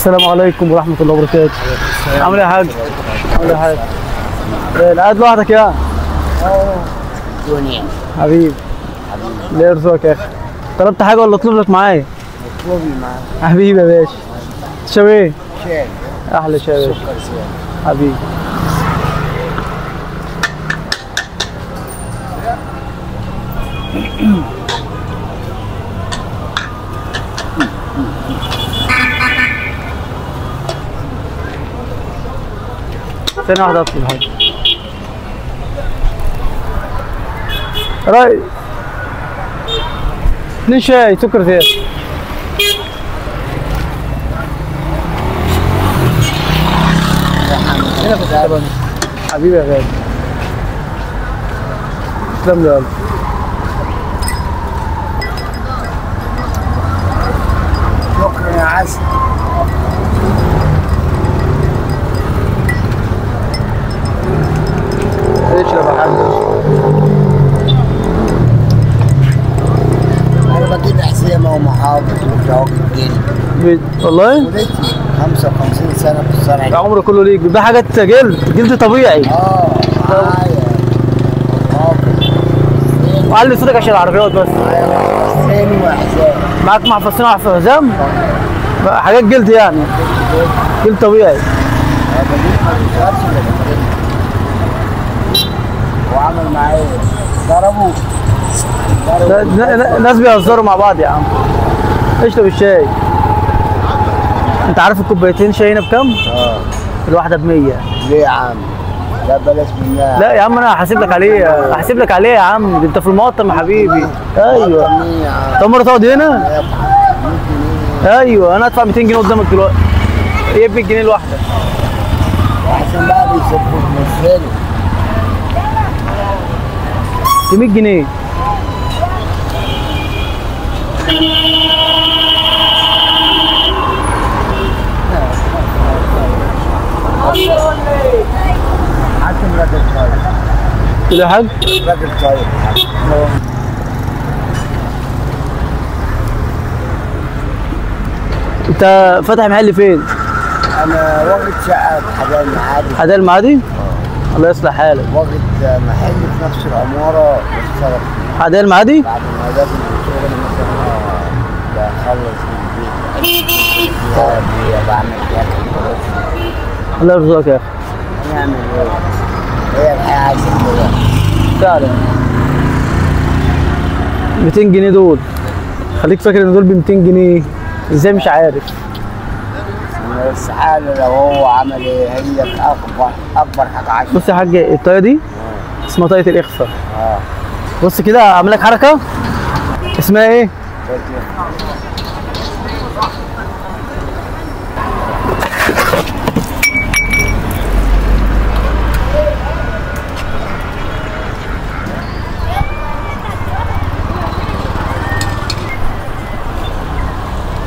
السلام عليكم ورحمة الله وبركاته. عامل ايه يا حاج؟ عامل ايه يا حاج؟ قاعد لوحدك يا؟ دنيا حبيبي. ليه يرزقك يا اخي؟ طلبت حاجة ولا اطلب لك معايا؟ اطلب لي معاك. حبيبي يا باشا. تشرب ايه؟ شاي. احلى شاي يا باشا. سكر شاي. حبيبي. ثانية واحدة اطلب حاجة. راي 2 شاي سكر زيادة. هنا في الطبق. حبيبي يا غالي. تسلم لي يا قلبي. شكرا يا عسل. اشرب يا حاج. انا بجيب حسيمه ومحافظ وجواكت جلد. والله؟ ولدتي 55 سنه في الصنعه. العمر كله ليك. ده حاجات جلد طبيعي. معايا وعلي صوتك عشان العربيات بس. حسين وحسام. معاك محفظتين وحزام؟ حاجات جلد يعني. جلد طبيعي. وعمل معايا ضربوه. ناس بيهزروا مع بعض يا عم. اشرب الشاي. انت عارف الكوبايتين شاي هنا بكام؟ الواحدة ب100. ليه يا عم؟ لا بلاش منها. لا يا عم انا هحاسب لك عليه، هحاسب لك عليه يا عم. انت في المقطم يا حبيبي. ايوه. طب مرة تقعد هنا؟ ايوه انا ادفع 200 جنيه قدامك دلوقتي. ايه ب 100 جنيه الواحدة؟ احسن بقى بيسبوا بيمثلوا. ب 100 جنيه. حاكم راجل طيب. قلت له يا حاج؟ راجل طيب. انت فاتح محل فين؟ انا واخد شقه في حدائق المعادي. حدائق المعادي؟ الله يصلح حالك. واخد محل في نفس العماره بشتغل فيه. حدائق المعادي؟ بعد ما لازم الشغل مثلا بخلص من البيت. بعمل كده. الله يرزقك يا اخي. هنعمل ايه؟ هي الحياه عايزه كده. فعلا. 200 جنيه دول. خليك فاكر ان دول ب 200 جنيه. ازاي مش عارف؟ بس حاله لو هو عمل ايه هي اكبر حاجه عايشه. بص يا حاج الطايه دي اسمها طايه الاخفاء. اه بص كده اعمل لك حركه اسمها ايه؟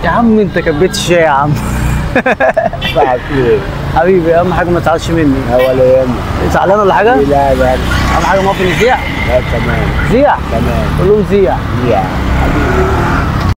يا عم انت كبيت الشاي يا عم. بعد ايه؟ حبيبي اهم حاجه ما تزعلش مني. ولا يهمك. زعلان ولا حاجه؟ لا لا اهم حاجه موافق نزيع؟ لا تمام. زيع؟ تمام. قول لهم زيع. يا حبيبي.